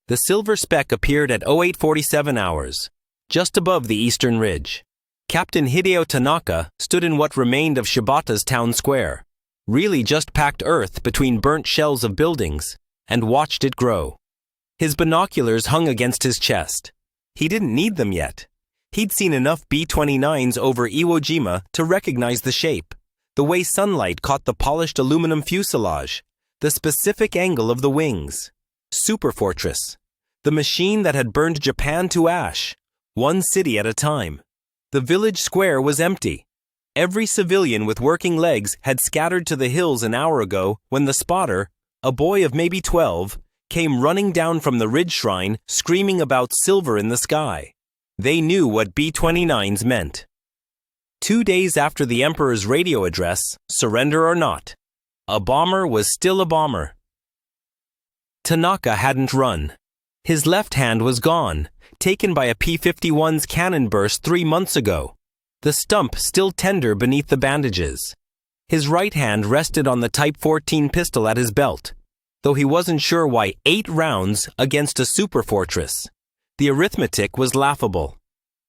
The silver speck appeared at 0847 hours, just above the eastern ridge. Captain Hideo Tanaka stood in what remained of Shibata's town square, really just packed earth between burnt shells of buildings, and watched it grow. His binoculars hung against his chest. He didn't need them yet. He'd seen enough B-29s over Iwo Jima to recognize the shape, the way sunlight caught the polished aluminum fuselage, the specific angle of the wings. Superfortress, the machine that had burned Japan to ash, one city at a time. The village square was empty. Every civilian with working legs had scattered to the hills an hour ago when the spotter, a boy of maybe 12, came running down from the ridge shrine screaming about silver in the sky. They knew what B-29s meant. 2 days after the Emperor's radio address, surrender or not, a bomber was still a bomber. Tanaka hadn't run. His left hand was gone, taken by a P-51's cannon burst 3 months ago, the stump still tender beneath the bandages. His right hand rested on the Type 14 pistol at his belt, though he wasn't sure why 8 rounds against a superfortress. The arithmetic was laughable.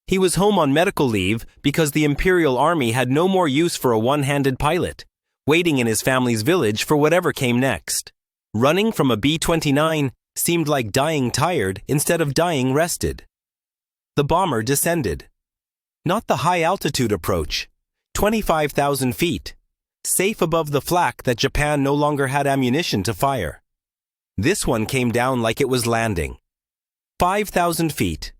He was home on medical leave because the Imperial Army had no more use for a one-handed pilot, waiting in his family's village for whatever came next. Running from a B-29 seemed like dying tired instead of dying rested. The bomber descended. Not the high-altitude approach, 25,000 feet, safe above the flak that Japan no longer had ammunition to fire. This one came down like it was landing. 5,000 feet.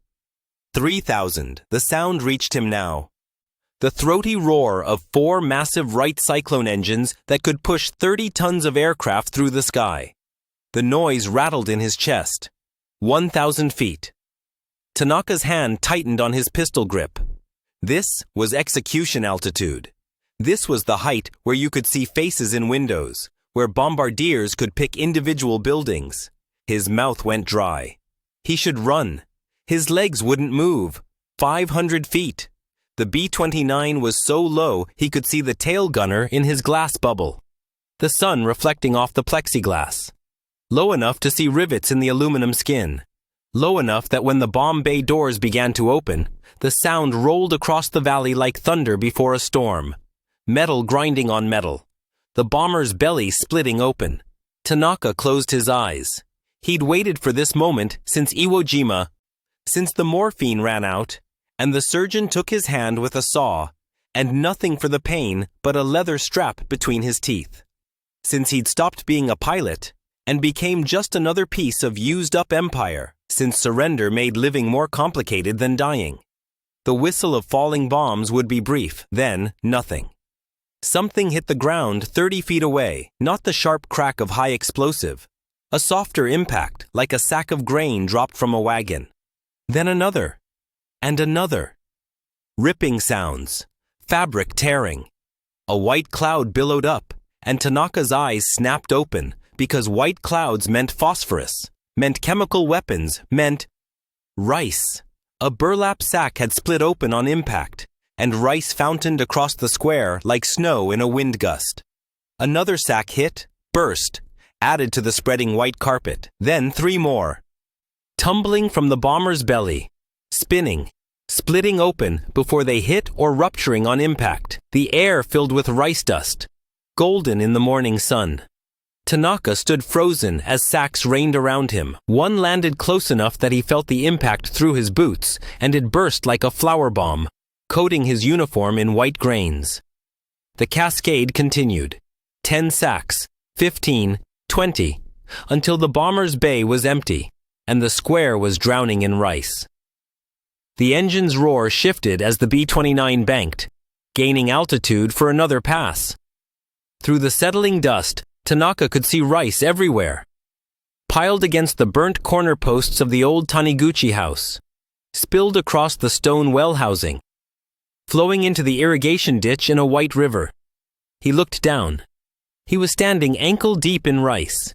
3,000, the sound reached him now. The throaty roar of 4 massive Wright Cyclone engines that could push 30 tons of aircraft through the sky. The noise rattled in his chest. 1,000 feet. Tanaka's hand tightened on his pistol grip. This was execution altitude. This was the height where you could see faces in windows, where bombardiers could pick individual buildings. His mouth went dry. He should run. His legs wouldn't move. 500 feet. The B-29 was so low he could see the tail gunner in his glass bubble, the sun reflecting off the plexiglass. Low enough to see rivets in the aluminum skin. Low enough that when the bomb bay doors began to open, the sound rolled across the valley like thunder before a storm. Metal grinding on metal. The bomber's belly splitting open. Tanaka closed his eyes. He'd waited for this moment since Iwo Jima, since the morphine ran out, and the surgeon took his hand with a saw, and nothing for the pain but a leather strap between his teeth. Since he'd stopped being a pilot, and became just another piece of used-up empire, since surrender made living more complicated than dying. The whistle of falling bombs would be brief, then nothing. Something hit the ground 30 feet away, not the sharp crack of high explosive. A softer impact, like a sack of grain dropped from a wagon. Then another. And another. Ripping sounds. Fabric tearing. A white cloud billowed up, and Tanaka's eyes snapped open, because white clouds meant phosphorus, meant chemical weapons, meant rice. A burlap sack had split open on impact, and rice fountained across the square like snow in a wind gust. Another sack hit, burst, added to the spreading white carpet, then 3 more. Tumbling from the bomber's belly, spinning, splitting open before they hit or rupturing on impact, the air filled with rice dust, golden in the morning sun. Tanaka stood frozen as sacks rained around him. One landed close enough that he felt the impact through his boots, and it burst like a flower bomb, coating his uniform in white grains. The cascade continued. 10 sacks, 15, 20, until the bomber's bay was empty, and the square was drowning in rice. The engine's roar shifted as the B-29 banked, gaining altitude for another pass. Through the settling dust, Tanaka could see rice everywhere, piled against the burnt corner posts of the old Taniguchi house, spilled across the stone well housing, flowing into the irrigation ditch in a white river. He looked down. He was standing ankle-deep in rice.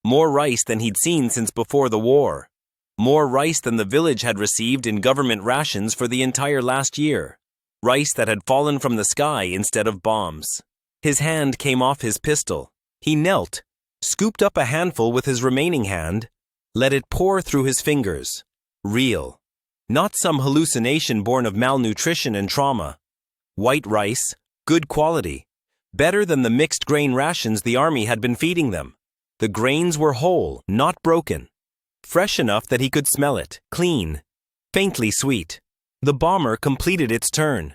More rice than he'd seen since before the war. More rice than the village had received in government rations for the entire last year. Rice that had fallen from the sky instead of bombs. His hand came off his pistol. He knelt, scooped up a handful with his remaining hand, Let it pour through his fingers. Real. Not some hallucination born of malnutrition and trauma. White rice, good quality. Better than the mixed grain rations the army had been feeding them. The grains were whole, not broken. Fresh enough that he could smell it, clean. Faintly sweet. The bomber completed its turn.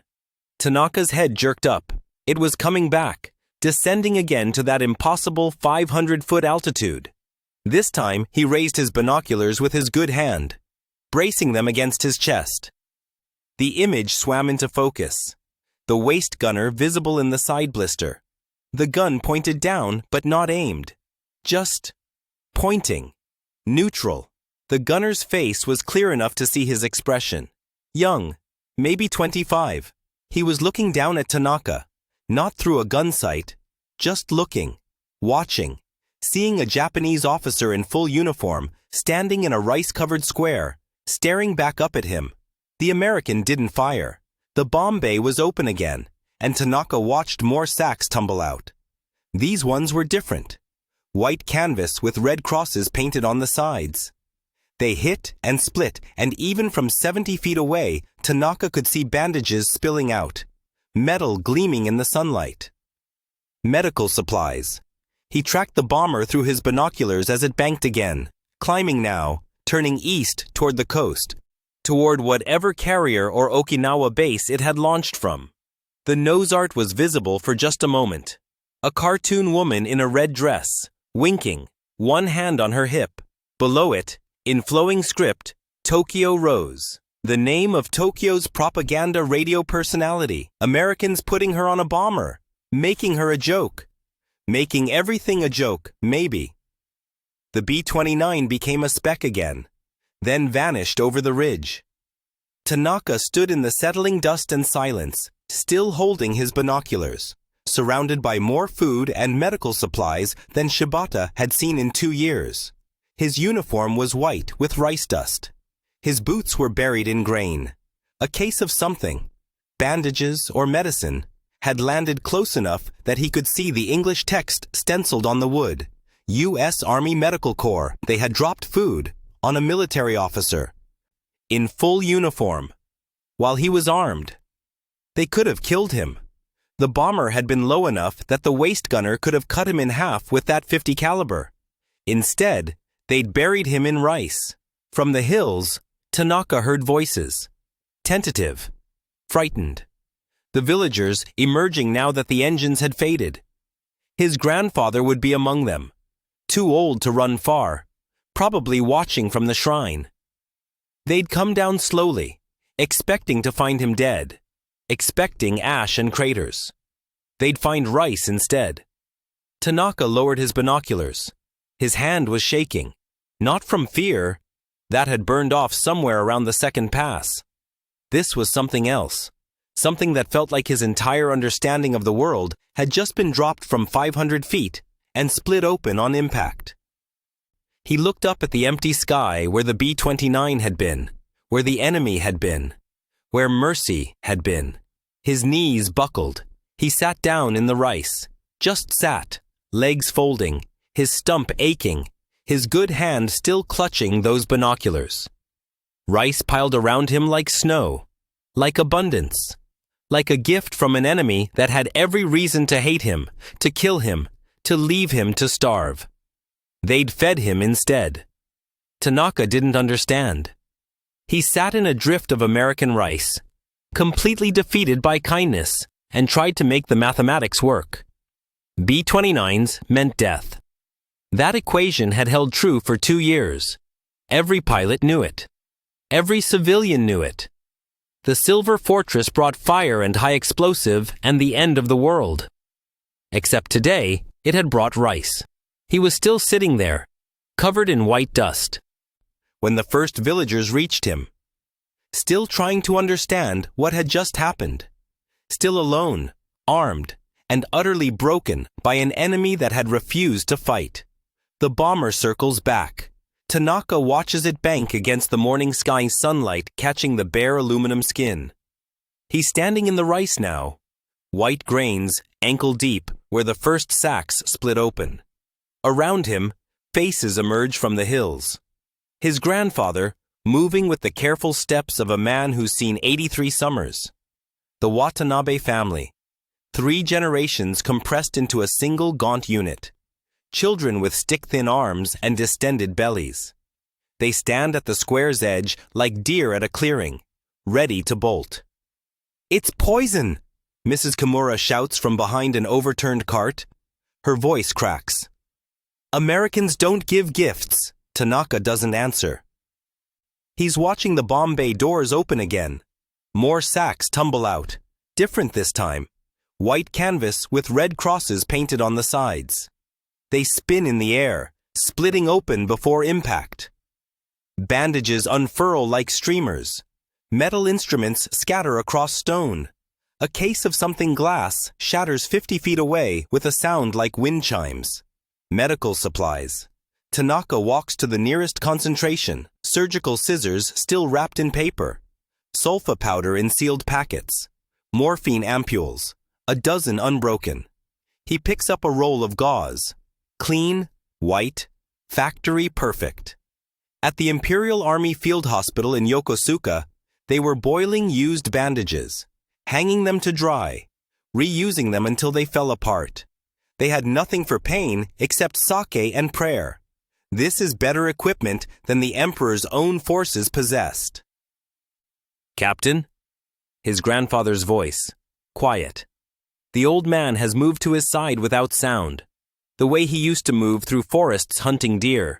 Tanaka's head jerked up. It was coming back, descending again to that impossible 500-foot altitude. This time, he raised his binoculars with his good hand, bracing them against his chest. The image swam into focus. The waist gunner visible in the side blister. The gun pointed down, but not aimed. Just pointing. Neutral. The gunner's face was clear enough to see his expression. Young, maybe 25. He was looking down at Tanaka, not through a gun sight, just looking, watching, seeing a Japanese officer in full uniform standing in a rice-covered square, staring back up at him. The American didn't fire. The bomb bay was open again, and Tanaka watched more sacks tumble out. These ones were different. White canvas with red crosses painted on the sides. They hit and split, and even from 70 feet away, Tanaka could see bandages spilling out, metal gleaming in the sunlight. Medical supplies. He tracked the bomber through his binoculars as it banked again, climbing now, turning east toward the coast, toward whatever carrier or Okinawa base it had launched from. The nose art was visible for just a moment. A cartoon woman in a red dress, winking, one hand on her hip. Below it, in flowing script, Tokyo Rose, the name of Tokyo's propaganda radio personality. Americans putting her on a bomber, making her a joke. Making everything a joke, maybe. The B-29 became a speck again, then vanished over the ridge. Tanaka stood in the settling dust and silence, still holding his binoculars, surrounded by more food and medical supplies than Shibata had seen in 2 years. His uniform was white with rice dust. His boots were buried in grain. A case of something, bandages or medicine, had landed close enough that he could see the English text stenciled on the wood. U.S. Army Medical Corps. They had dropped food on a military officer. In full uniform. While he was armed. They could have killed him. The bomber had been low enough that the waist gunner could have cut him in half with that .50 caliber. Instead, they'd buried him in rice. From the hills, Tanaka heard voices. Tentative. Frightened. The villagers emerging now that the engines had faded. His grandfather would be among them, too old to run far, probably watching from the shrine. They'd come down slowly, expecting to find him dead, expecting ash and craters. They'd find rice instead. Tanaka lowered his binoculars. His hand was shaking, not from fear. That had burned off somewhere around the second pass. This was something else. Something that felt like his entire understanding of the world had just been dropped from 500 feet and split open on impact. He looked up at the empty sky where the B-29 had been, where the enemy had been, where mercy had been. His knees buckled. He sat down in the rice, just sat, legs folding, his stump aching, his good hand still clutching those binoculars. Rice piled around him like snow, like abundance. Like a gift from an enemy that had every reason to hate him, to kill him, to leave him to starve. They'd fed him instead. Tanaka didn't understand. He sat in a drift of American rice, completely defeated by kindness, and tried to make the mathematics work. B-29s meant death. That equation had held true for 2 years. Every pilot knew it. Every civilian knew it. The Silver Fortress brought fire and high explosive and the end of the world. Except today, it had brought rice. He was still sitting there, covered in white dust, when the first villagers reached him. Still trying to understand what had just happened. Still alone, armed, and utterly broken by an enemy that had refused to fight. The bomber circles back. Tanaka watches it bank against the morning sky sunlight catching the bare aluminum skin. He's standing in the rice now. White grains, ankle deep, where the first sacks split open. Around him, faces emerge from the hills. His grandfather, moving with the careful steps of a man who's seen 83 summers. The Watanabe family. 3 generations compressed into a single gaunt unit. Children with stick-thin arms and distended bellies. They stand at the square's edge like deer at a clearing, ready to bolt. "It's poison!" Mrs. Kimura shouts from behind an overturned cart. Her voice cracks. "Americans don't give gifts." Tanaka doesn't answer. He's watching the bomb bay doors open again. More sacks tumble out, different this time. White canvas with red crosses painted on the sides. They spin in the air, splitting open before impact. Bandages unfurl like streamers. Metal instruments scatter across stone. A case of something glass shatters 50 feet away with a sound like wind chimes. Medical supplies. Tanaka walks to the nearest concentration, surgical scissors still wrapped in paper. Sulfa powder in sealed packets. Morphine ampules, a dozen unbroken. He picks up a roll of gauze. Clean, white, factory perfect. At the Imperial Army Field Hospital in Yokosuka, they were boiling used bandages, hanging them to dry, reusing them until they fell apart. They had nothing for pain except sake and prayer. This is better equipment than the Emperor's own forces possessed. "Captain?" His grandfather's voice, quiet. The old man has moved to his side without sound, the way he used to move through forests hunting deer.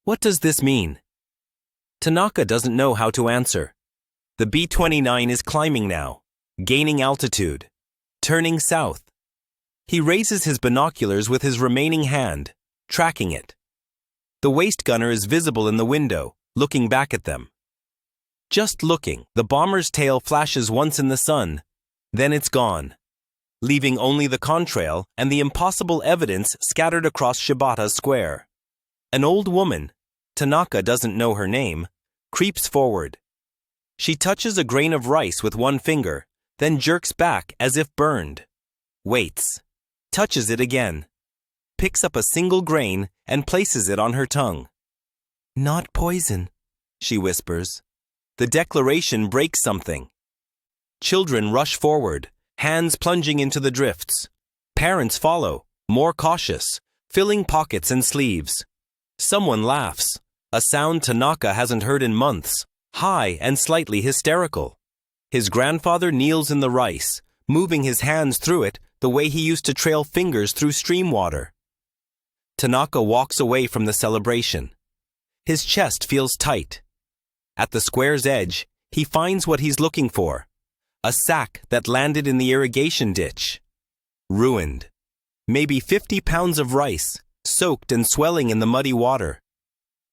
What does this mean? Tanaka doesn't know how to answer. The B-29 is climbing now, gaining altitude, turning south. He raises his binoculars with his remaining hand, tracking it. The waist gunner is visible in the window, looking back at them. Just looking, the bomber's tail flashes once in the sun, then it's gone, leaving only the contrail and the impossible evidence scattered across Shibata Square. An old woman, Tanaka doesn't know her name, creeps forward. She touches a grain of rice with one finger, then jerks back as if burned. Waits. Touches it again. Picks up a single grain and places it on her tongue. "Not poison," she whispers. The declaration breaks something. Children rush forward, hands plunging into the drifts. Parents follow, more cautious, filling pockets and sleeves. Someone laughs, a sound Tanaka hasn't heard in months, high and slightly hysterical. His grandfather kneels in the rice, moving his hands through it the way he used to trail fingers through stream water. Tanaka walks away from the celebration. His chest feels tight. At the square's edge, he finds what he's looking for. A sack that landed in the irrigation ditch. Ruined. Maybe 50 pounds of rice, soaked and swelling in the muddy water.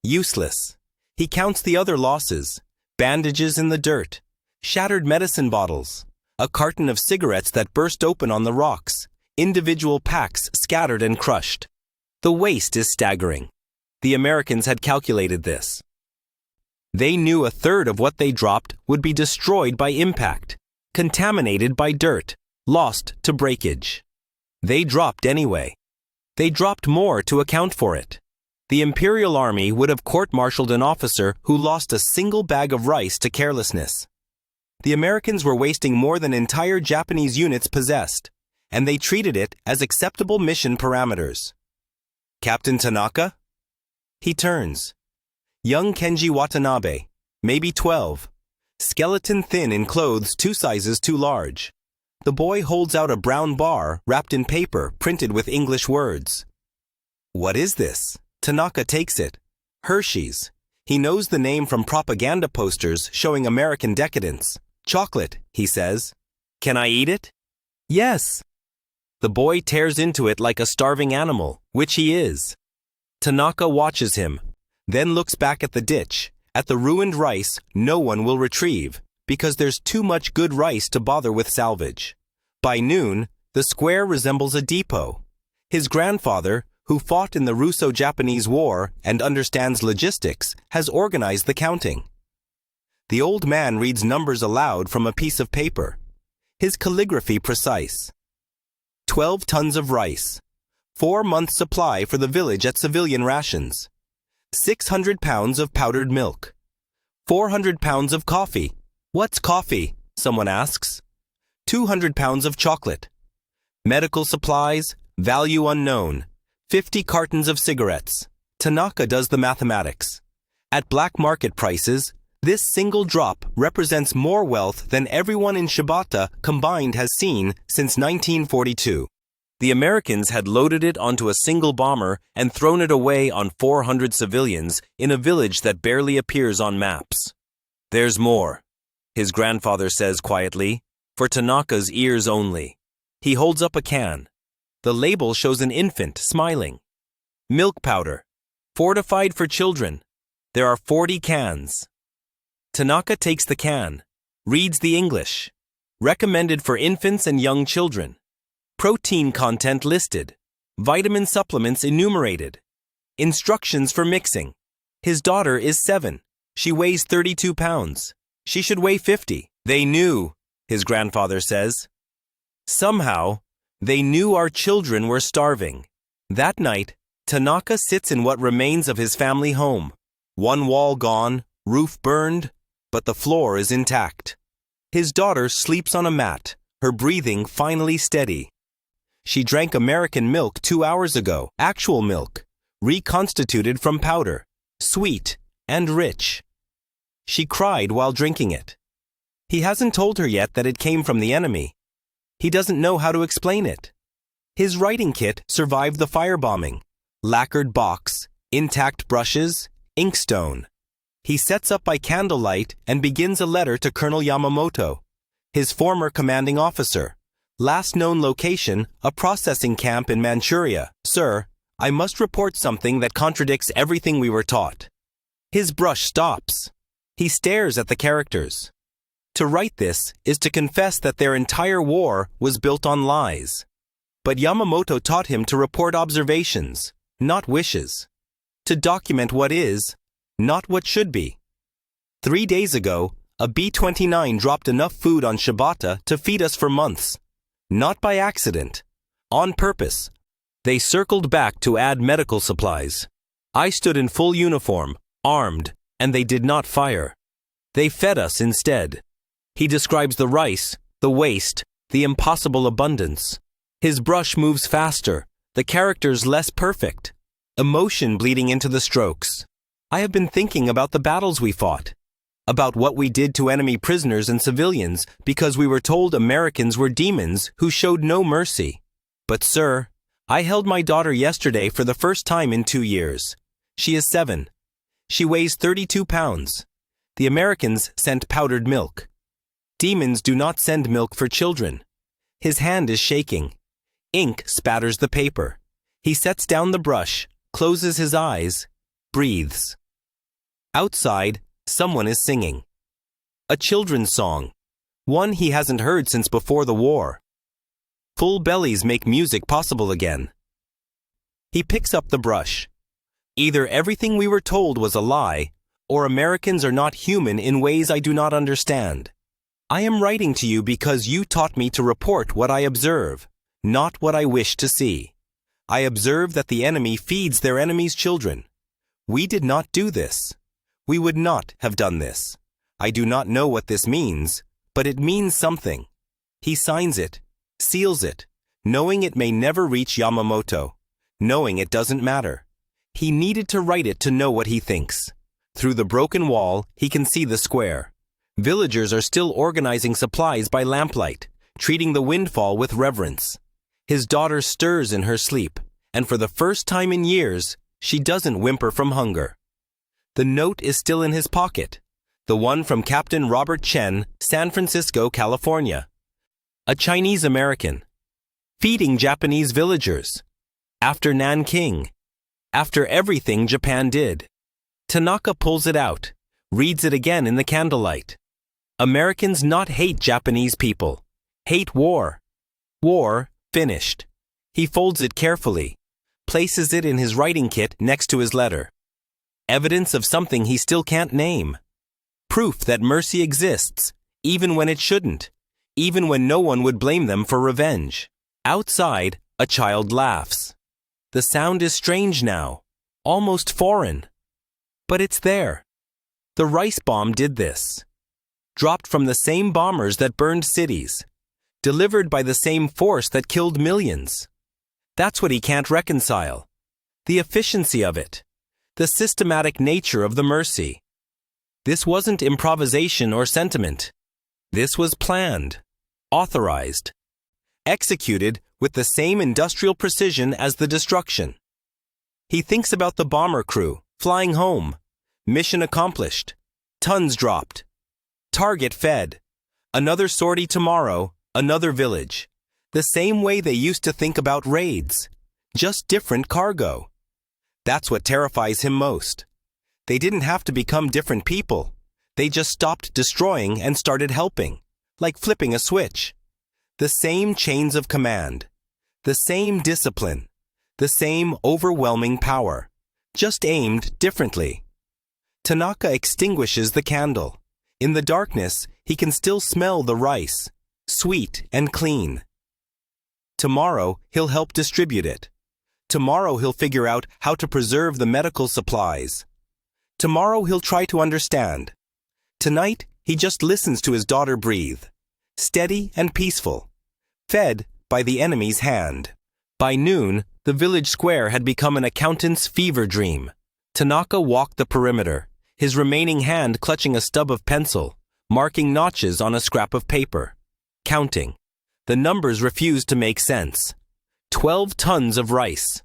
Useless. He counts the other losses. Bandages in the dirt. Shattered medicine bottles. A carton of cigarettes that burst open on the rocks. Individual packs scattered and crushed. The waste is staggering. The Americans had calculated this. They knew a third of what they dropped would be destroyed by impact, contaminated by dirt, lost to breakage. They dropped anyway. They dropped more to account for it. The Imperial Army would have court-martialed an officer who lost a single bag of rice to carelessness. The Americans were wasting more than entire Japanese units possessed, and they treated it as acceptable mission parameters. "Captain Tanaka?" He turns. Young Kenji Watanabe, maybe 12, skeleton thin in clothes 2 sizes too large. The boy holds out a brown bar wrapped in paper printed with English words. "What is this?" Tanaka takes it. Hershey's. He knows the name from propaganda posters showing American decadence. "Chocolate," he says. "Can I eat it?" "Yes." The boy tears into it like a starving animal, which he is. Tanaka watches him, then looks back at the ditch, at the ruined rice no one will retrieve, because there's too much good rice to bother with salvage. By noon, the square resembles a depot. His grandfather, who fought in the Russo-Japanese War and understands logistics, has organized the counting. The old man reads numbers aloud from a piece of paper, his calligraphy precise. 12 tons of rice. 4 months' supply for the village at civilian rations. 600 pounds of powdered milk. 400 pounds of coffee. What's coffee? Someone asks. 200 pounds of chocolate. Medical supplies, value unknown. 50 cartons of cigarettes. Tanaka does the mathematics. At black market prices, this single drop represents more wealth than everyone in Shibata combined has seen since 1942. The Americans had loaded it onto a single bomber and thrown it away on 400 civilians in a village that barely appears on maps. There's more, his grandfather says quietly, for Tanaka's ears only. He holds up a can. The label shows an infant smiling. Milk powder, fortified for children. There are 40 cans. Tanaka takes the can, reads the English. Recommended for infants and young children. Protein content listed. Vitamin supplements enumerated. Instructions for mixing. His daughter is 7. She weighs 32 pounds. She should weigh 50. They knew, his grandfather says. Somehow, they knew our children were starving. That night, Tanaka sits in what remains of his family home. One wall gone, roof burned, but the floor is intact. His daughter sleeps on a mat, her breathing finally steady. She drank American milk 2 hours ago, actual milk, reconstituted from powder, sweet and rich. She cried while drinking it. He hasn't told her yet that it came from the enemy. He doesn't know how to explain it. His writing kit survived the firebombing. Lacquered box, intact brushes, inkstone. He sets up by candlelight and begins a letter to Colonel Yamamoto, his former commanding officer. Last known location, a processing camp in Manchuria. Sir, I must report something that contradicts everything we were taught. His brush stops. He stares at the characters. To write this is to confess that their entire war was built on lies. But Yamamoto taught him to report observations, not wishes. To document what is, not what should be. 3 days ago, a B-29 dropped enough food on Shibata to feed us for months. Not by accident. On purpose. They circled back to add medical supplies. I stood in full uniform, armed, and they did not fire. They fed us instead. He describes the rice, the waste, the impossible abundance. His brush moves faster, the characters less perfect. Emotion bleeding into the strokes. I have been thinking about the battles we fought. About what we did to enemy prisoners and civilians because we were told Americans were demons who showed no mercy. But sir, I held my daughter yesterday for the first time in 2 years. She is 7. She weighs 32 pounds. The Americans sent powdered milk. Demons do not send milk for children. His hand is shaking. Ink spatters the paper. He sets down the brush, closes his eyes, breathes. Outside, someone is singing. A children's song. One he hasn't heard since before the war. Full bellies make music possible again. He picks up the brush. Either everything we were told was a lie, or Americans are not human in ways I do not understand. I am writing to you because you taught me to report what I observe, not what I wish to see. I observe that the enemy feeds their enemy's children. We did not do this. We would not have done this. I do not know what this means, but it means something. He signs it, seals it, knowing it may never reach Yamamoto, knowing it doesn't matter. He needed to write it to know what he thinks. Through the broken wall, he can see the square. Villagers are still organizing supplies by lamplight, treating the windfall with reverence. His daughter stirs in her sleep, and for the first time in years, she doesn't whimper from hunger. The note is still in his pocket, the one from Captain Robert Chen, San Francisco, California. A Chinese American. Feeding Japanese villagers. After Nanking. After everything Japan did. Tanaka pulls it out, reads it again in the candlelight. Americans not hate Japanese people. Hate war. War finished. He folds it carefully, places it in his writing kit next to his letter. Evidence of something he still can't name. Proof that mercy exists, even when it shouldn't, even when no one would blame them for revenge. Outside, a child laughs. The sound is strange now, almost foreign. But it's there. The rice bomb did this. Dropped from the same bombers that burned cities. Delivered by the same force that killed millions. That's what he can't reconcile. The efficiency of it. The systematic nature of the mercy. This wasn't improvisation or sentiment. This was planned, authorized, executed with the same industrial precision as the destruction. He thinks about the bomber crew, flying home, mission accomplished, tons dropped, target fed, another sortie tomorrow, another village. The same way they used to think about raids, just different cargo. That's what terrifies him most. They didn't have to become different people. They just stopped destroying and started helping, like flipping a switch. The same chains of command, the same discipline, the same overwhelming power, just aimed differently. Tanaka extinguishes the candle. In the darkness, he can still smell the rice, sweet and clean. Tomorrow, he'll help distribute it. Tomorrow, he'll figure out how to preserve the medical supplies. Tomorrow, he'll try to understand. Tonight, he just listens to his daughter breathe, steady and peaceful, fed by the enemy's hand. By noon, the village square had become an accountant's fever dream. Tanaka walked the perimeter, his remaining hand clutching a stub of pencil, marking notches on a scrap of paper. Counting. The numbers refused to make sense. 12 tons of rice.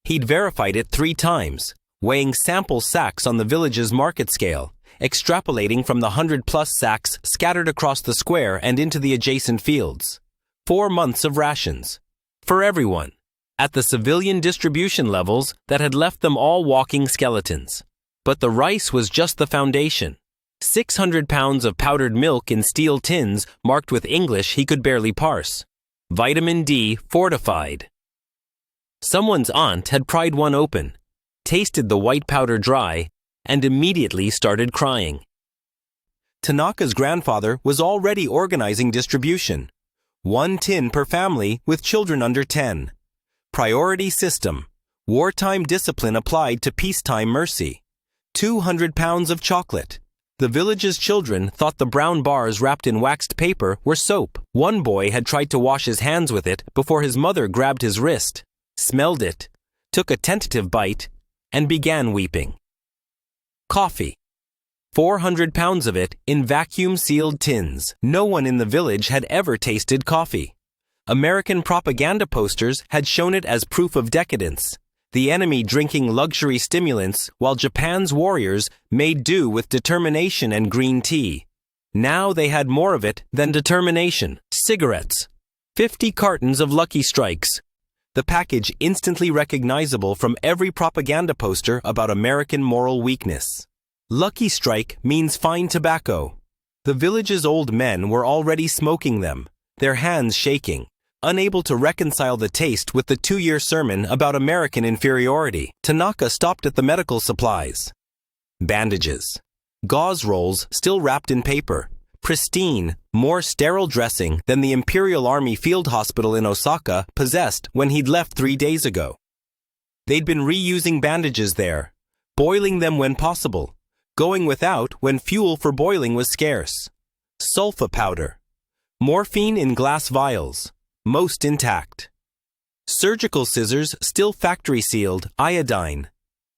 He'd verified it 3 times, weighing sample sacks on the village's market scale, extrapolating from the 100+ sacks scattered across the square and into the adjacent fields. 4 months of rations. For everyone. At the civilian distribution levels that had left them all walking skeletons. But the rice was just the foundation. 600 pounds of powdered milk in steel tins marked with English he could barely parse. Vitamin D fortified. Someone's aunt had pried one open, tasted the white powder dry, and immediately started crying. Tanaka's grandfather was already organizing distribution. 1 tin per family with children under 10. Priority system. Wartime discipline applied to peacetime mercy. 200 pounds of chocolate. The village's children thought the brown bars wrapped in waxed paper were soap. One boy had tried to wash his hands with it before his mother grabbed his wrist, smelled it, took a tentative bite, and began weeping. Coffee. 400 pounds of it in vacuum-sealed tins. No one in the village had ever tasted coffee. American propaganda posters had shown it as proof of decadence. The enemy drinking luxury stimulants while Japan's warriors made do with determination and green tea. Now they had more of it than determination. Cigarettes. 50 cartons of Lucky Strikes. The package instantly recognizable from every propaganda poster about American moral weakness. Lucky Strike means fine tobacco. The village's old men were already smoking them, their hands shaking, unable to reconcile the taste with the 2-year sermon about American inferiority. Tanaka stopped at the medical supplies. Bandages. Gauze rolls still wrapped in paper. Pristine, more sterile dressing than the Imperial Army Field Hospital in Osaka possessed when he'd left 3 days ago. They'd been reusing bandages there, boiling them when possible, going without when fuel for boiling was scarce. Sulfa powder. Morphine in glass vials, most intact. Surgical scissors still factory sealed, iodine.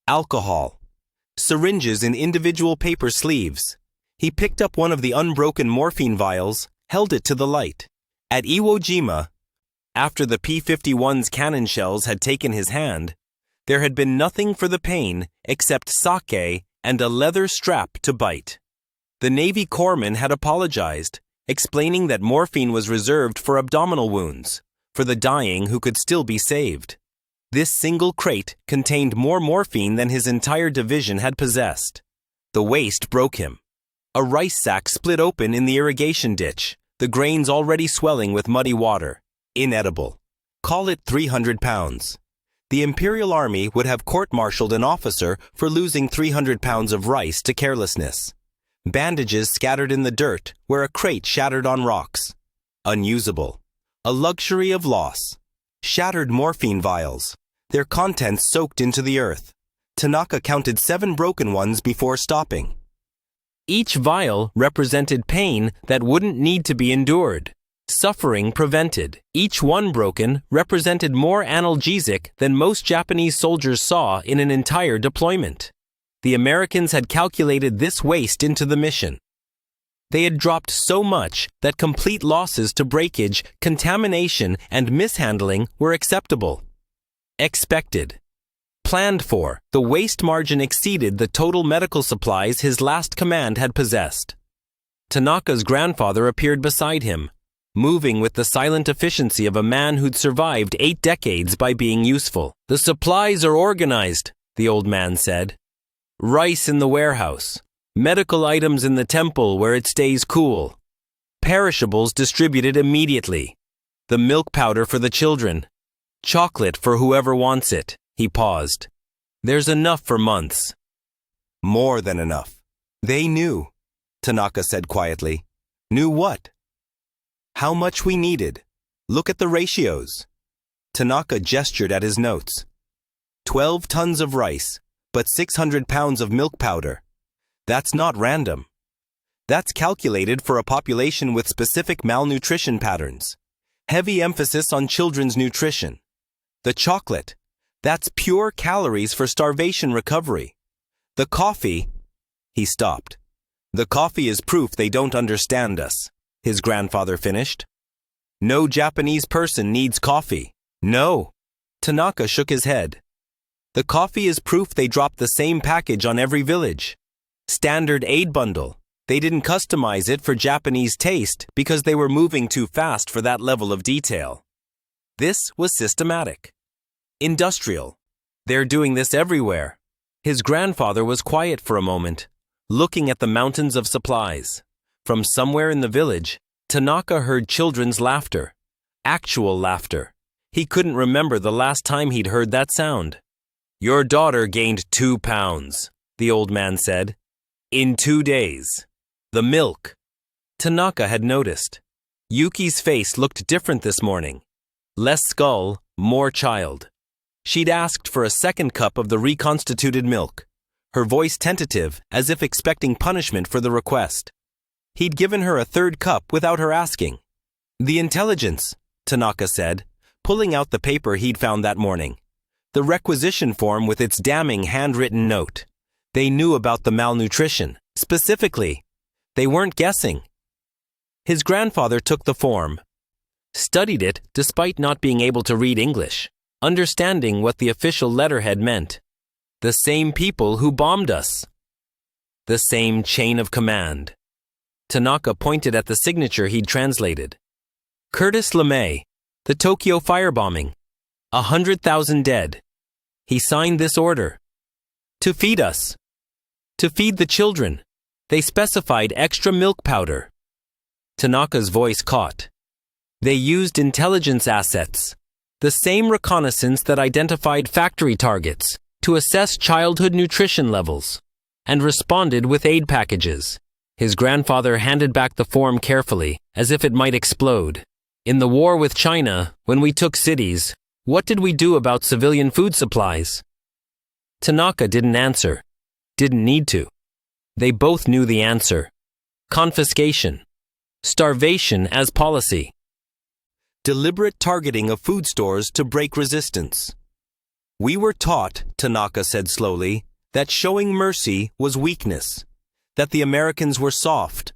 Alcohol. Syringes in individual paper sleeves. He picked up one of the unbroken morphine vials, held it to the light. At Iwo Jima, after the P-51's cannon shells had taken his hand, there had been nothing for the pain except sake and a leather strap to bite. The Navy corpsman had apologized, explaining that morphine was reserved for abdominal wounds, for the dying who could still be saved. This single crate contained more morphine than his entire division had possessed. The waste broke him. A rice sack split open in the irrigation ditch, the grains already swelling with muddy water. Inedible. Call it 300 pounds. The Imperial Army would have court-martialed an officer for losing 300 pounds of rice to carelessness. Bandages scattered in the dirt where a crate shattered on rocks. Unusable. A luxury of loss. Shattered morphine vials, their contents soaked into the earth. Tanaka counted 7 broken ones before stopping. Each vial represented pain that wouldn't need to be endured, suffering prevented. Each one broken represented more analgesic than most Japanese soldiers saw in an entire deployment. The Americans had calculated this waste into the mission. They had dropped so much that complete losses to breakage, contamination, and mishandling were acceptable. Expected. Planned for, the waste margin exceeded the total medical supplies his last command had possessed. Tanaka's grandfather appeared beside him, moving with the silent efficiency of a man who'd survived 8 decades by being useful. "The supplies are organized," the old man said. "Rice in the warehouse. Medical items in the temple where it stays cool. Perishables distributed immediately. The milk powder for the children. Chocolate for whoever wants it." He paused. "There's enough for months." More than enough. They knew, Tanaka said quietly. Knew what? How much we needed. Look at the ratios. Tanaka gestured at his notes. 12 tons of rice, but 600 pounds of milk powder. That's not random. That's calculated for a population with specific malnutrition patterns. Heavy emphasis on children's nutrition. The chocolate. That's pure calories for starvation recovery. The coffee. He stopped. The coffee is proof they don't understand us, his grandfather finished. No Japanese person needs coffee. No. Tanaka shook his head. The coffee is proof they dropped the same package on every village. Standard aid bundle. They didn't customize it for Japanese taste because they were moving too fast for that level of detail. This was systematic. Industrial. They're doing this everywhere. His grandfather was quiet for a moment, looking at the mountains of supplies. From somewhere in the village, Tanaka heard children's laughter. Actual laughter. He couldn't remember the last time he'd heard that sound. "Your daughter gained 2 pounds, the old man said. In 2 days. The milk." Tanaka had noticed. Yuki's face looked different this morning. Less skull, more child. She'd asked for a second cup of the reconstituted milk, her voice tentative as if expecting punishment for the request. He'd given her a 3rd cup without her asking. "The intelligence," Tanaka said, pulling out the paper he'd found that morning. The requisition form with its damning handwritten note. They knew about the malnutrition, specifically. They weren't guessing. His grandfather took the form, studied it despite not being able to read English, understanding what the official letterhead meant. The same people who bombed us. The same chain of command. Tanaka pointed at the signature he'd translated. Curtis LeMay, the Tokyo firebombing. 100,000 dead. He signed this order. To feed us. To feed the children. They specified extra milk powder. Tanaka's voice caught. They used intelligence assets. The same reconnaissance that identified factory targets to assess childhood nutrition levels, and responded with aid packages. His grandfather handed back the form carefully, as if it might explode. In the war with China, when we took cities, what did we do about civilian food supplies? Tanaka didn't answer. Didn't need to. They both knew the answer. Confiscation. Starvation as policy. Deliberate targeting of food stores to break resistance. We were taught, Tanaka said slowly, that showing mercy was weakness, that the Americans were soft,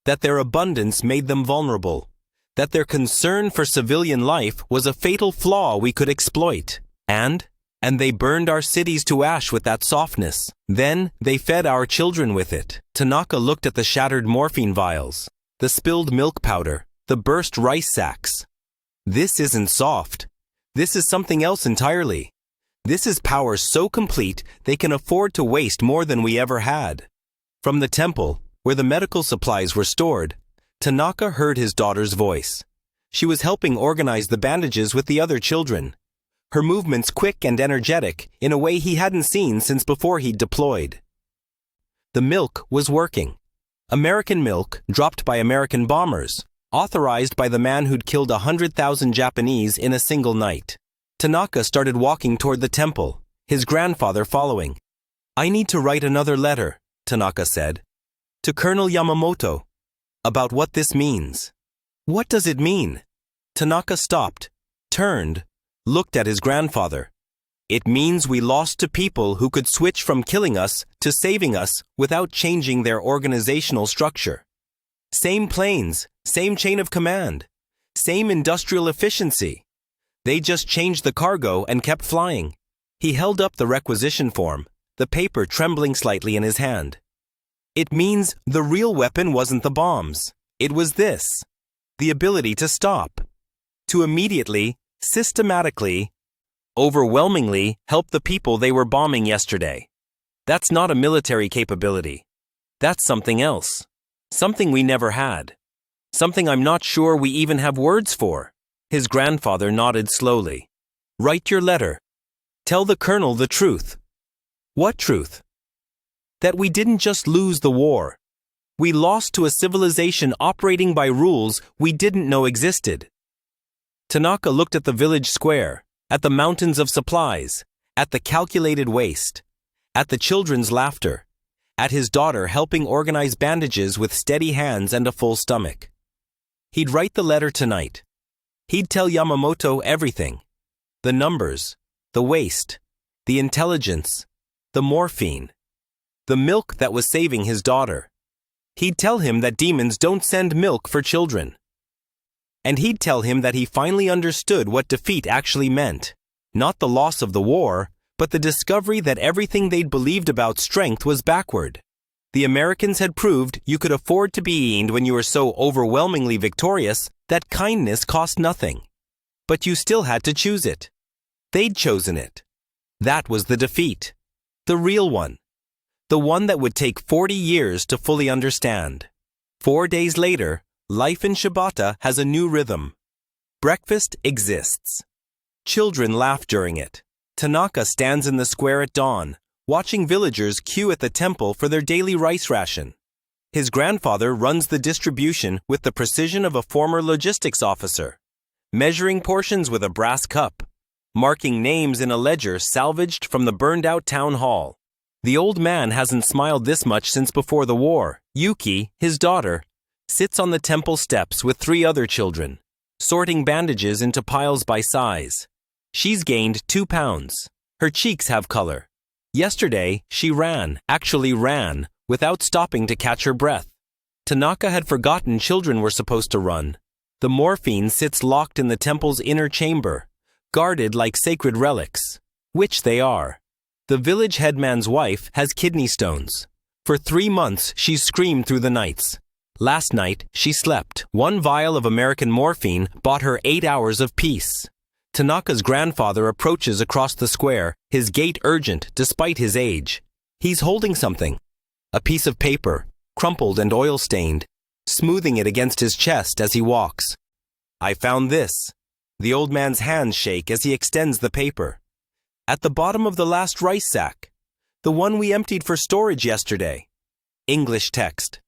that their abundance made them vulnerable, that their concern for civilian life was a fatal flaw we could exploit. And they burned our cities to ash with that softness. Then they fed our children with it. Tanaka looked at the shattered morphine vials, the spilled milk powder, the burst rice sacks. This isn't soft. This is something else entirely. This is power so complete they can afford to waste more than we ever had. From the temple, where the medical supplies were stored, Tanaka heard his daughter's voice. She was helping organize the bandages with the other children. Her movements quick and energetic in a way he hadn't seen since before he'd deployed. The milk was working. American milk dropped by American bombers, authorized by the man who'd killed 100,000 Japanese in a single night. Tanaka started walking toward the temple, his grandfather following. I need to write another letter, Tanaka said, to Colonel Yamamoto, about what this means. What does it mean? Tanaka stopped, turned, looked at his grandfather. It means we lost to people who could switch from killing us to saving us without changing their organizational structure. Same planes, same chain of command, same industrial efficiency. They just changed the cargo and kept flying. He held up the requisition form, the paper trembling slightly in his hand. It means the real weapon wasn't the bombs. It was this: the ability to stop, to immediately, systematically, overwhelmingly help the people they were bombing yesterday. That's not a military capability. That's something else. Something we never had. Something I'm not sure we even have words for. His grandfather nodded slowly. Write your letter. Tell the colonel the truth. What truth? That we didn't just lose the war. We lost to a civilization operating by rules we didn't know existed. Tanaka looked at the village square, at the mountains of supplies, at the calculated waste, at the children's laughter, at his daughter helping organize bandages with steady hands and a full stomach. He'd write the letter tonight. He'd tell Yamamoto everything. The numbers, the waste, the intelligence, the morphine, the milk that was saving his daughter. He'd tell him that demons don't send milk for children. And he'd tell him that he finally understood what defeat actually meant. Not the loss of the war, but the discovery that everything they'd believed about strength was backward. The Americans had proved you could afford to be when you were so overwhelmingly victorious that kindness cost nothing. But you still had to choose it. They'd chosen it. That was the defeat. The real one. The one that would take 40 years to fully understand. 4 days later, life in Shibata has a new rhythm. Breakfast exists. Children laugh during it. Tanaka stands in the square at dawn, watching villagers queue at the temple for their daily rice ration. His grandfather runs the distribution with the precision of a former logistics officer, measuring portions with a brass cup, marking names in a ledger salvaged from the burned-out town hall. The old man hasn't smiled this much since before the war. Yuki, his daughter, sits on the temple steps with 3 other children, sorting bandages into piles by size. She's gained 2 pounds. Her cheeks have color. Yesterday, she actually ran, without stopping to catch her breath. Tanaka had forgotten children were supposed to run. The morphine sits locked in the temple's inner chamber, guarded like sacred relics, which they are. The village headman's wife has kidney stones. For 3 months, she's screamed through the nights. Last night, she slept. 1 vial of American morphine bought her 8 hours of peace. Tanaka's grandfather approaches across the square, his gait urgent despite his age. He's holding something. A piece of paper, crumpled and oil-stained, smoothing it against his chest as he walks. I found this. The old man's hands shake as he extends the paper. At the bottom of the last rice sack, the one we emptied for storage yesterday. English text.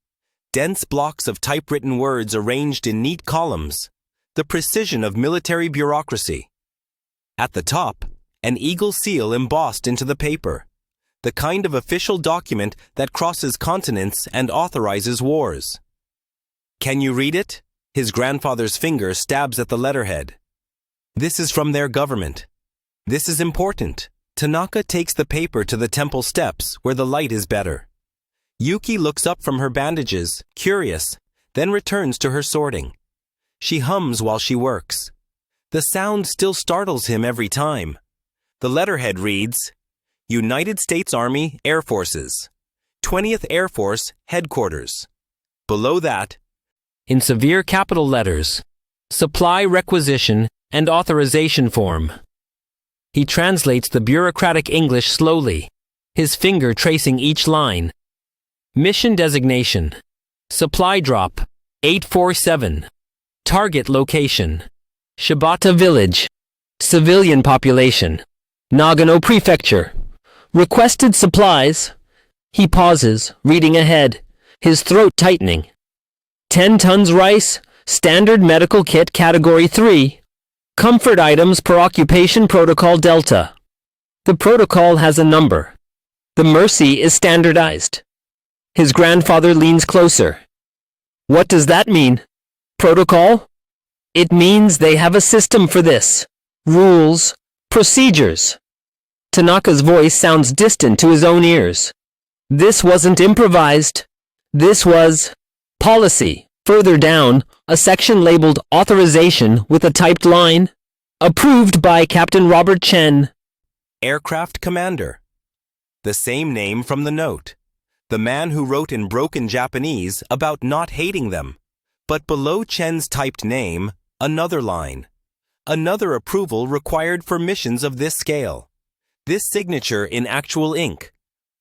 Dense blocks of typewritten words arranged in neat columns. The precision of military bureaucracy. At the top, an eagle seal embossed into the paper. The kind of official document that crosses continents and authorizes wars. Can you read it? His grandfather's finger stabs at the letterhead. This is from their government. This is important. Tanaka takes the paper to the temple steps where the light is better. Yuki looks up from her bandages, curious, then returns to her sorting. She hums while she works. The sound still startles him every time. The letterhead reads, United States Army Air Forces, 20th Air Force Headquarters. Below that, in severe capital letters, Supply Requisition and Authorization Form. He translates the bureaucratic English slowly, his finger tracing each line. Mission designation. Supply drop. 847. Target location. Shibata Village. Civilian population. Nagano Prefecture. Requested supplies. He pauses, reading ahead, his throat tightening. 10 tons rice, standard medical kit category 3. Comfort items per occupation protocol Delta. The protocol has a number. The mercy is standardized. His grandfather leans closer. What does that mean? Protocol? It means they have a system for this. Rules, procedures. Tanaka's voice sounds distant to his own ears. This wasn't improvised. This was policy. Further down, a section labeled Authorization with a typed line. Approved by Captain Robert Chen. Aircraft Commander. The same name from the note. The man who wrote in broken Japanese about not hating them. But below Chen's typed name, another line. Another approval required for missions of this scale. This signature in actual ink.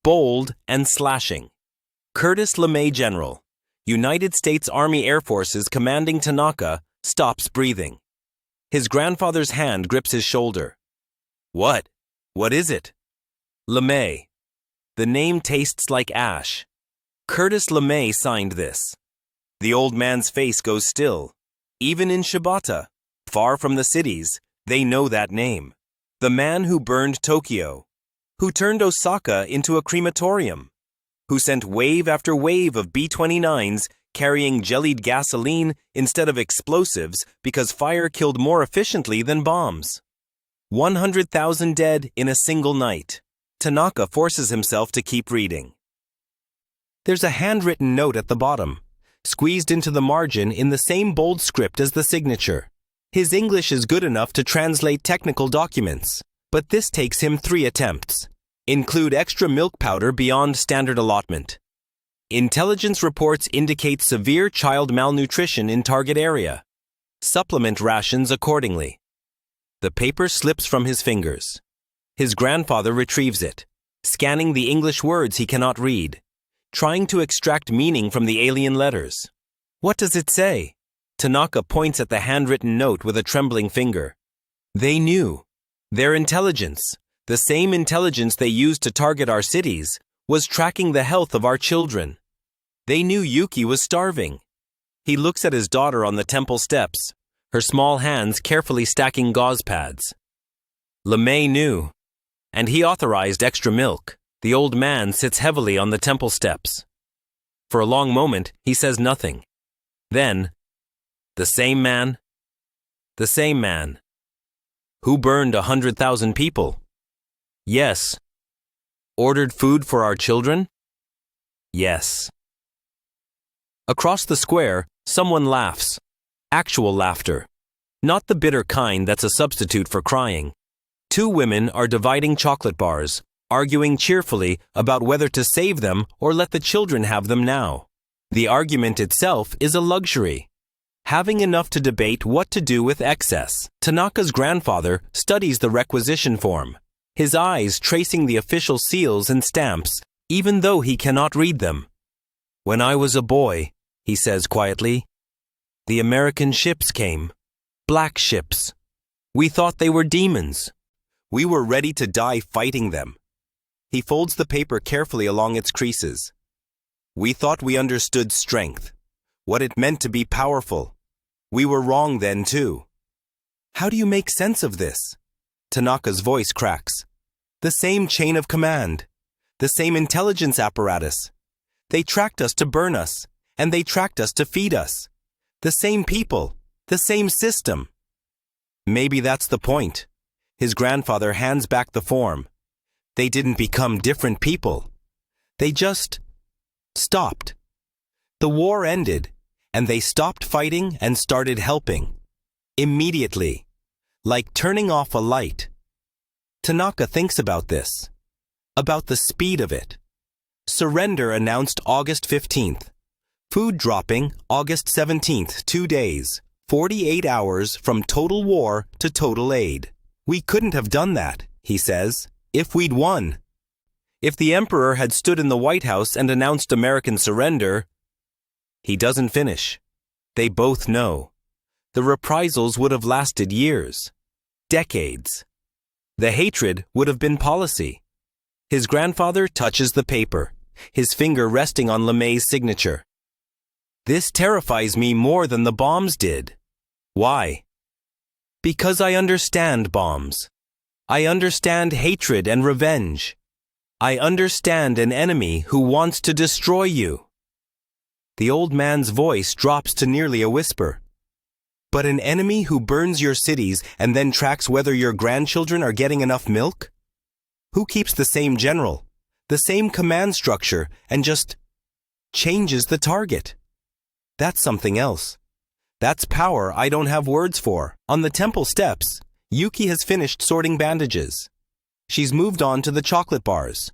Bold and slashing. Curtis LeMay, General, United States Army Air Forces commanding Tanaka, stops breathing. His grandfather's hand grips his shoulder. What? What is it? LeMay. The name tastes like ash. Curtis LeMay signed this. The old man's face goes still. Even in Shibata, far from the cities, they know that name. The man who burned Tokyo, who turned Osaka into a crematorium, who sent wave after wave of B-29s carrying jellied gasoline instead of explosives because fire killed more efficiently than bombs. 100,000 dead in a single night. Tanaka forces himself to keep reading. There's a handwritten note at the bottom, squeezed into the margin in the same bold script as the signature. His English is good enough to translate technical documents, but this takes him 3 attempts. Include extra milk powder beyond standard allotment. Intelligence reports indicate severe child malnutrition in target area. Supplement rations accordingly. The paper slips from his fingers. His grandfather retrieves it, scanning the English words he cannot read, trying to extract meaning from the alien letters. What does it say? Tanaka points at the handwritten note with a trembling finger. They knew. Their intelligence, the same intelligence they used to target our cities, was tracking the health of our children. They knew Yuki was starving. He looks at his daughter on the temple steps, her small hands carefully stacking gauze pads. LeMay knew, and he authorized extra milk. The old man sits heavily on the temple steps. For a long moment, he says nothing. Then, the same man? The same man. Who burned 100,000 people? Yes. Ordered food for our children? Yes. Across the square, someone laughs. Actual laughter. Not the bitter kind that's a substitute for crying. 2 women are dividing chocolate bars, arguing cheerfully about whether to save them or let the children have them now. The argument itself is a luxury. Having enough to debate what to do with excess. Tanaka's grandfather studies the requisition form, his eyes tracing the official seals and stamps, even though he cannot read them. When I was a boy, he says quietly, the American ships came. Black ships. We thought they were demons. We were ready to die fighting them. He folds the paper carefully along its creases. We thought we understood strength, what it meant to be powerful. We were wrong then, too. How do you make sense of this? Tanaka's voice cracks. The same chain of command, the same intelligence apparatus. They tracked us to burn us, and they tracked us to feed us. The same people, the same system. Maybe that's the point. His grandfather hands back the form. They didn't become different people. They just stopped. The war ended, and they stopped fighting and started helping. Immediately, like turning off a light. Tanaka thinks about this, about the speed of it. Surrender announced August 15th. Food dropping August 17th, 2 days, 48 hours from total war to total aid. We couldn't have done that, he says, if we'd won. If the emperor had stood in the White House and announced American surrender. He doesn't finish. They both know. The reprisals would have lasted years, decades. The hatred would have been policy. His grandfather touches the paper, his finger resting on LeMay's signature. This terrifies me more than the bombs did. Why? Because I understand bombs. I understand hatred and revenge. I understand an enemy who wants to destroy you. The old man's voice drops to nearly a whisper. But an enemy who burns your cities and then tracks whether your grandchildren are getting enough milk? Who keeps the same general, the same command structure, and just changes the target? That's something else. That's power I don't have words for. On the temple steps, Yuki has finished sorting bandages. She's moved on to the chocolate bars,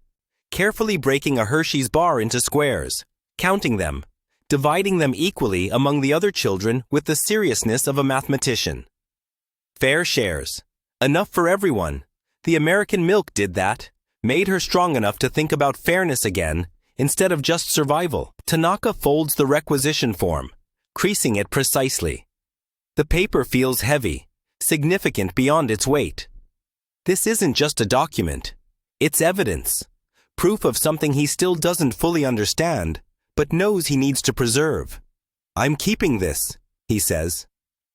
carefully breaking a Hershey's bar into squares, counting them, dividing them equally among the other children with the seriousness of a mathematician. Fair shares. Enough for everyone. The American milk did that, made her strong enough to think about fairness again, instead of just survival. Tanaka folds the requisition form, creasing it precisely. The paper feels heavy, significant beyond its weight. This isn't just a document. It's evidence. Proof of something he still doesn't fully understand, but knows he needs to preserve. I'm keeping this, he says.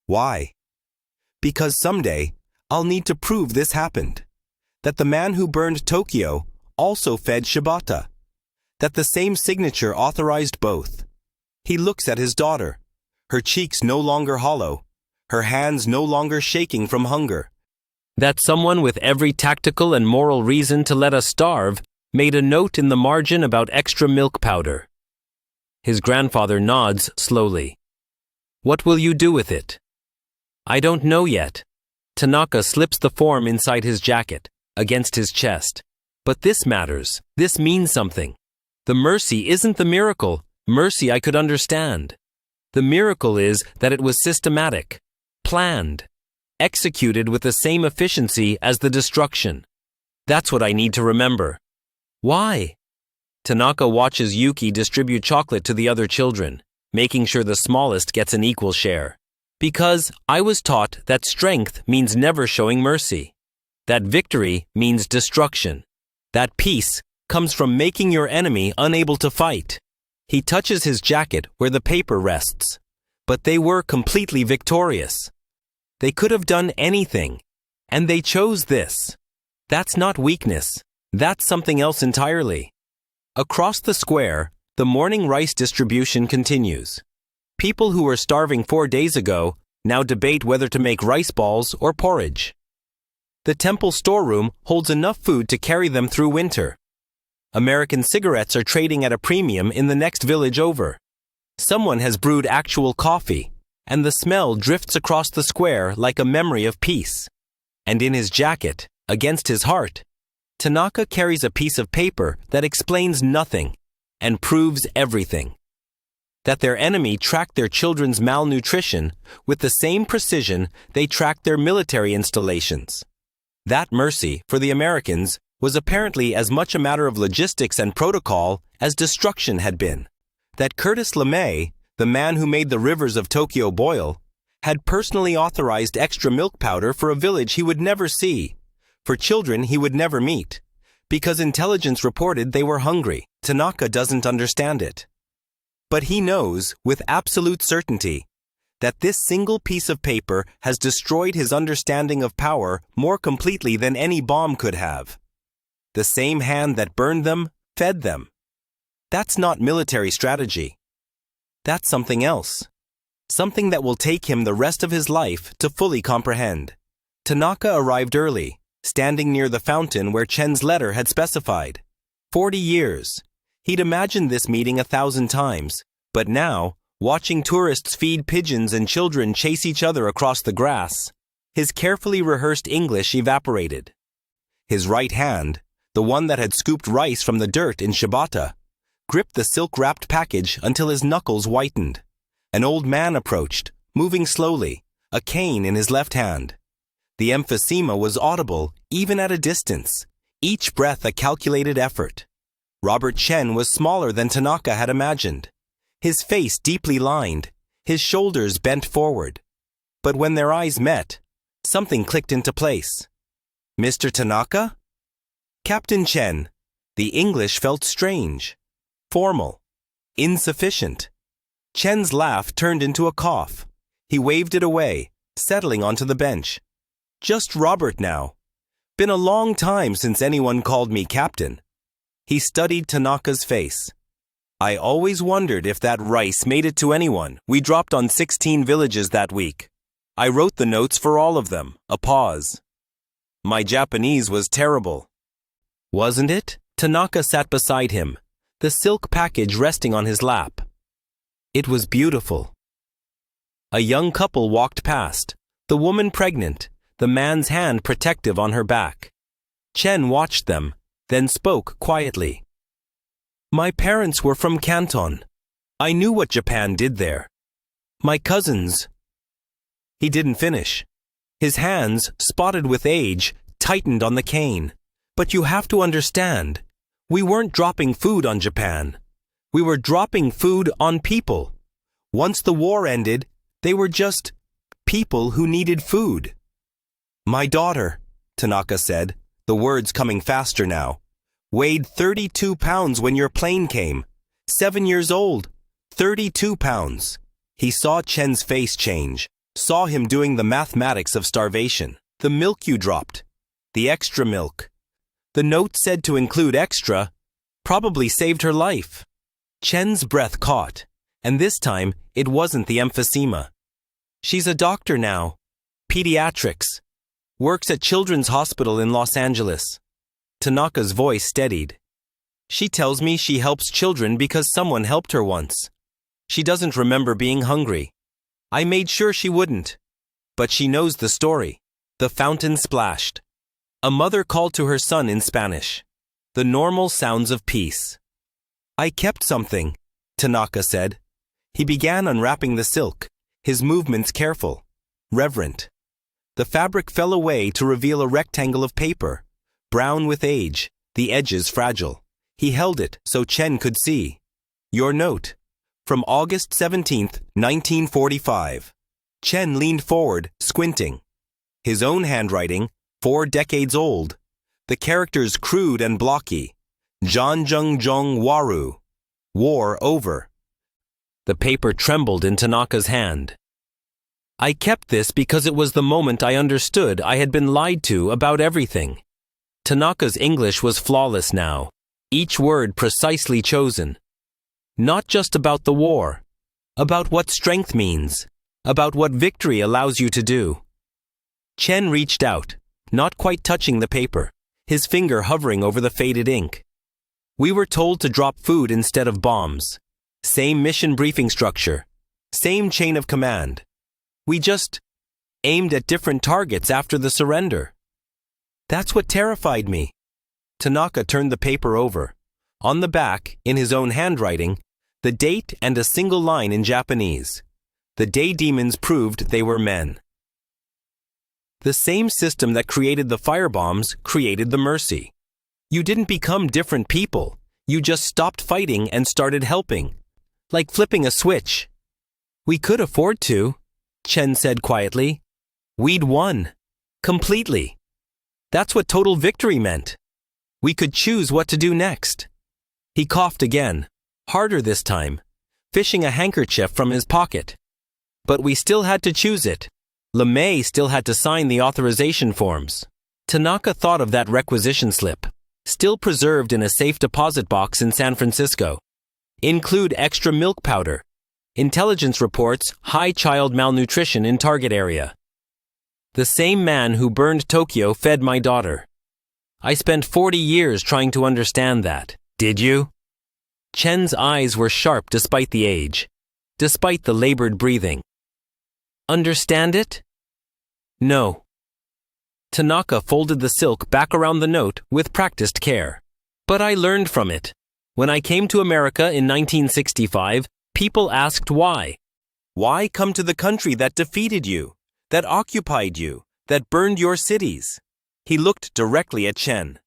Why? Because someday, I'll need to prove this happened. That the man who burned Tokyo also fed Shibata. That the same signature authorized both. He looks at his daughter, her cheeks no longer hollow, her hands no longer shaking from hunger. That someone with every tactical and moral reason to let us starve made a note in the margin about extra milk powder. His grandfather nods slowly. What will you do with it? I don't know yet. Tanaka slips the form inside his jacket, against his chest. But this matters. This means something. The mercy isn't the miracle. Mercy I could understand. The miracle is that it was systematic, planned, executed with the same efficiency as the destruction. That's what I need to remember. Why? Tanaka watches Yuki distribute chocolate to the other children, making sure the smallest gets an equal share. Because I was taught that strength means never showing mercy. That victory means destruction. That peace comes from making your enemy unable to fight. He touches his jacket where the paper rests. But they were completely victorious. They could have done anything, and they chose this. That's not weakness. That's something else entirely. Across the square, the morning rice distribution continues. People who were starving 4 days ago now debate whether to make rice balls or porridge. The temple storeroom holds enough food to carry them through winter. American cigarettes are trading at a premium in the next village over. Someone has brewed actual coffee, and the smell drifts across the square like a memory of peace. And in his jacket, against his heart, Tanaka carries a piece of paper that explains nothing and proves everything. That their enemy tracked their children's malnutrition with the same precision they tracked their military installations. That mercy, for the Americans, was apparently as much a matter of logistics and protocol as destruction had been. That Curtis LeMay, the man who made the rivers of Tokyo boil, had personally authorized extra milk powder for a village he would never see, for children he would never meet, because intelligence reported they were hungry. Tanaka doesn't understand it. But he knows, with absolute certainty, that this single piece of paper has destroyed his understanding of power more completely than any bomb could have. The same hand that burned them, fed them. That's not military strategy. That's something else. Something that will take him the rest of his life to fully comprehend. Tanaka arrived early, standing near the fountain where Chen's letter had specified. 40 years. He'd imagined this meeting 1,000 times, but now, watching tourists feed pigeons and children chase each other across the grass, his carefully rehearsed English evaporated. His right hand, the one that had scooped rice from the dirt in Shibata, gripped the silk-wrapped package until his knuckles whitened. An old man approached, moving slowly, a cane in his left hand. The emphysema was audible even at a distance, each breath a calculated effort. Robert Chen was smaller than Tanaka had imagined, his face deeply lined, his shoulders bent forward. But when their eyes met, something clicked into place. Mr. Tanaka? Captain Chen. The English felt strange, formal, insufficient. Chen's laugh turned into a cough. He waved it away, settling onto the bench. Just Robert now. Been a long time since anyone called me captain. He studied Tanaka's face. I always wondered if that rice made it to anyone. We dropped on 16 villages that week. I wrote the notes for all of them. A pause. My Japanese was terrible. Wasn't it? Tanaka sat beside him, the silk package resting on his lap. It was beautiful. A young couple walked past, the woman pregnant, the man's hand protective on her back. Chen watched them, then spoke quietly. My parents were from Canton. I knew what Japan did there. My cousins. He didn't finish. His hands, spotted with age, tightened on the cane. But you have to understand, we weren't dropping food on Japan. We were dropping food on people. Once the war ended, they were just people who needed food. My daughter, Tanaka said, the words coming faster now, weighed 32 pounds when your plane came. 7 years old, 32 pounds. He saw Chen's face change, saw him doing the mathematics of starvation. The milk you dropped, the extra milk. The note said to include extra, probably saved her life. Chen's breath caught, and this time it wasn't the emphysema. She's a doctor now, pediatrics, works at Children's Hospital in Los Angeles. Tanaka's voice steadied. She tells me she helps children because someone helped her once. She doesn't remember being hungry. I made sure she wouldn't. But she knows the story. The fountain splashed. A mother called to her son in Spanish. The normal sounds of peace. I kept something, Tanaka said. He began unwrapping the silk, his movements careful, reverent. The fabric fell away to reveal a rectangle of paper, brown with age, the edges fragile. He held it so Chen could see. Your note. From August 17th, 1945. Chen leaned forward, squinting. His own handwriting, 4 decades old. The characters crude and blocky. Janjung Waru. War over. The paper trembled in Tanaka's hand. I kept this because it was the moment I understood I had been lied to about everything. Tanaka's English was flawless now, each word precisely chosen. Not just about the war, about what strength means, about what victory allows you to do. Chen reached out, not quite touching the paper, his finger hovering over the faded ink. We were told to drop food instead of bombs. Same mission briefing structure, same chain of command. We just aimed at different targets after the surrender. That's what terrified me. Tanaka turned the paper over. On the back, in his own handwriting, the date and a single line in Japanese. The day demons proved they were men. The same system that created the firebombs created the mercy. You didn't become different people. You just stopped fighting and started helping. Like flipping a switch. We could afford to, Chen said quietly. We'd won. Completely. That's what total victory meant. We could choose what to do next. He coughed again, harder this time, fishing a handkerchief from his pocket. But we still had to choose it. LeMay still had to sign the authorization forms. Tanaka thought of that requisition slip, still preserved in a safe deposit box in San Francisco. Include extra milk powder. Intelligence reports high child malnutrition in target area. The same man who burned Tokyo fed my daughter. I spent 40 years trying to understand that. Did you? Chen's eyes were sharp despite the age, despite the labored breathing. Understand it? No. Tanaka folded the silk back around the note with practiced care. But I learned from it. When I came to America in 1965, people asked why. Why come to the country that defeated you, that occupied you, that burned your cities? He looked directly at Chen.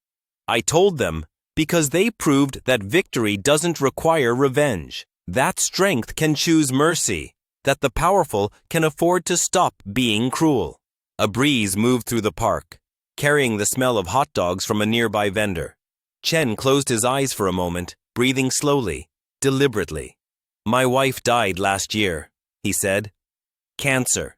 I told them, because they proved that victory doesn't require revenge, that strength can choose mercy, that the powerful can afford to stop being cruel. A breeze moved through the park, carrying the smell of hot dogs from a nearby vendor. Chen closed his eyes for a moment, breathing slowly, deliberately. My wife died last year, he said. Cancer.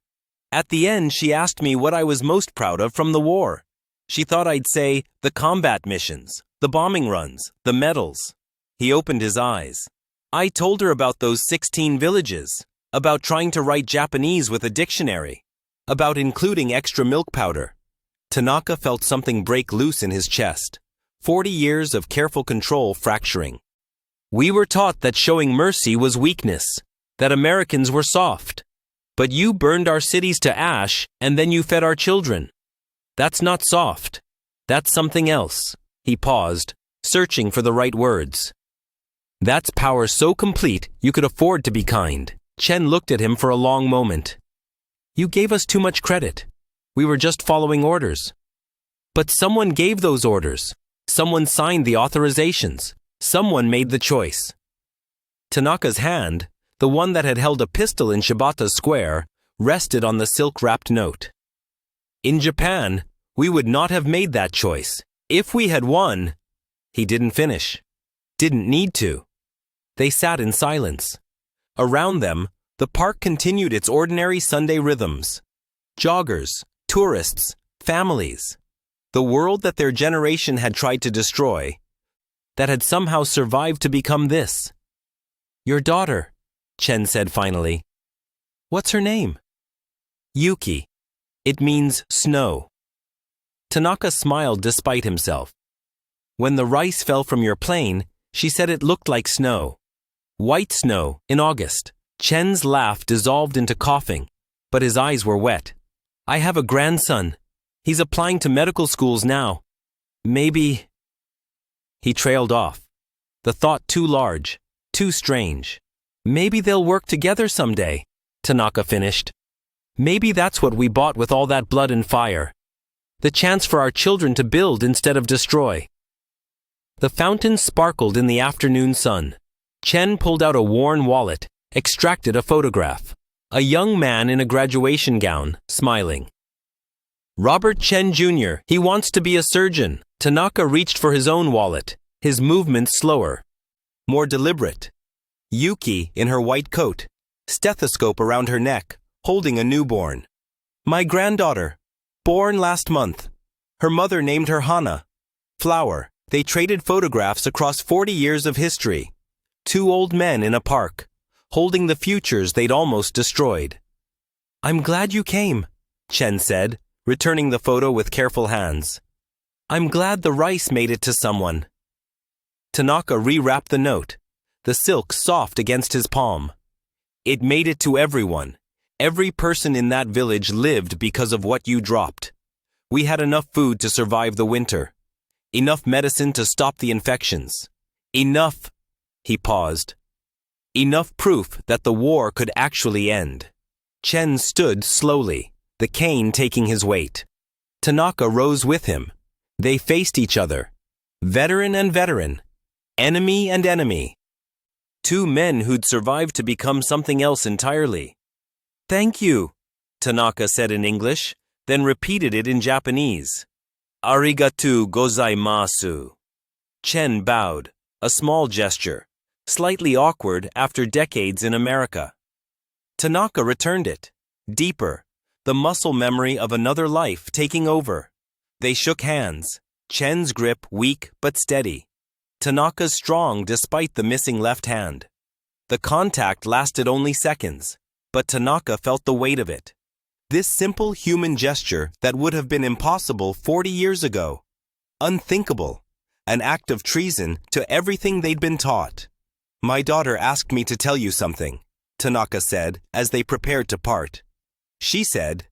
At the end, she asked me what I was most proud of from the war. She thought I'd say the combat missions, the The bombing runs, the medals. He opened his eyes. I told her about those 16 villages, about trying to write Japanese with a dictionary, about including extra milk powder. Tanaka felt something break loose in his chest. 40 years of careful control fracturing. We were taught that showing mercy was weakness, that Americans were soft. But you burned our cities to ash, and then you fed our children. That's not soft. That's something else. He paused, searching for the right words. That's power so complete you could afford to be kind. Chen looked at him for a long moment. You gave us too much credit. We were just following orders. But someone gave those orders. Someone signed the authorizations. Someone made the choice. Tanaka's hand, the one that had held a pistol in Shibata's square, rested on the silk-wrapped note. In Japan, we would not have made that choice. If we had won, he didn't finish. Didn't need to. They sat in silence. Around them, the park continued its ordinary Sunday rhythms. Joggers, tourists, families. The world that their generation had tried to destroy, that had somehow survived to become this. Your daughter, Chen said finally. What's her name? Yuki. It means snow. Tanaka smiled despite himself. When the rice fell from your plane, she said it looked like snow. White snow in August. Chen's laugh dissolved into coughing, but his eyes were wet. I have a grandson. He's applying to medical schools now. Maybe... He trailed off. The thought too large, too strange. Maybe they'll work together someday, Tanaka finished. Maybe that's what we bought with all that blood and fire. The chance for our children to build instead of destroy. The fountain sparkled in the afternoon sun. Chen pulled out a worn wallet, extracted a photograph. A young man in a graduation gown, smiling. Robert Chen Jr., he wants to be a surgeon. Tanaka reached for his own wallet, his movements slower, more deliberate. Yuki in her white coat, stethoscope around her neck, holding a newborn. My granddaughter, born last month. Her mother named her Hana. Flower. They traded photographs across 40 years of history. Two old men in a park, holding the futures they'd almost destroyed. I'm glad you came, Chen said, returning the photo with careful hands. I'm glad the rice made it to someone. Tanaka rewrapped the note, the silk soft against his palm. It made it to everyone. Every person in that village lived because of what you dropped. We had enough food to survive the winter. Enough medicine to stop the infections. Enough, he paused. Enough proof that the war could actually end. Chen stood slowly, the cane taking his weight. Tanaka rose with him. They faced each other. Veteran and veteran. Enemy and enemy. Two men who'd survived to become something else entirely. Thank you, Tanaka said in English, then repeated it in Japanese. Arigatou gozaimasu. Chen bowed, a small gesture, slightly awkward after decades in America. Tanaka returned it, deeper, the muscle memory of another life taking over. They shook hands, Chen's grip weak but steady. Tanaka's strong despite the missing left hand. The contact lasted only seconds, but Tanaka felt the weight of it. This simple human gesture that would have been impossible 40 years ago. Unthinkable. An act of treason to everything they'd been taught. My daughter asked me to tell you something, Tanaka said as they prepared to part. She said,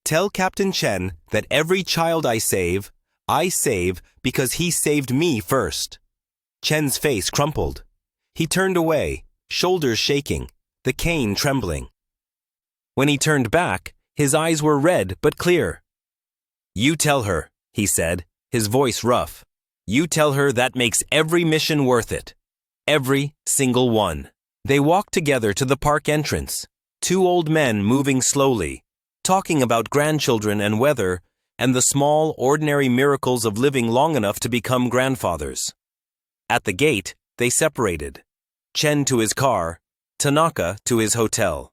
tell Captain Chen that every child I save because he saved me first. Chen's face crumpled. He turned away, shoulders shaking, the cane trembling. When he turned back, his eyes were red but clear. You tell her, he said, his voice rough. You tell her that makes every mission worth it. Every single one. They walked together to the park entrance, two old men moving slowly, talking about grandchildren and weather and the small, ordinary miracles of living long enough to become grandfathers. At the gate, they separated. Chen to his car, Tanaka to his hotel.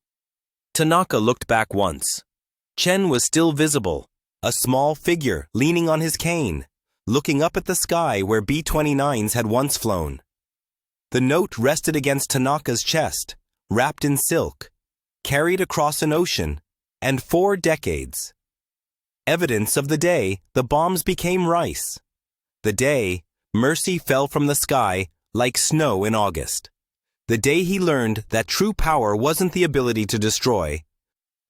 Tanaka looked back once. Chen was still visible, a small figure leaning on his cane, looking up at the sky where B-29s had once flown. The note rested against Tanaka's chest, wrapped in silk, carried across an ocean, and 4 decades. Evidence of the day the bombs became rice. The day mercy fell from the sky like snow in August. The day he learned that true power wasn't the ability to destroy,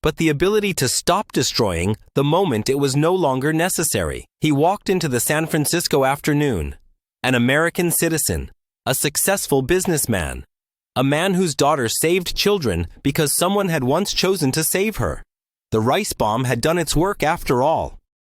but the ability to stop destroying the moment it was no longer necessary. He walked into the San Francisco afternoon, an American citizen, a successful businessman, a man whose daughter saved children because someone had once chosen to save her. The rice bomb had done its work after all.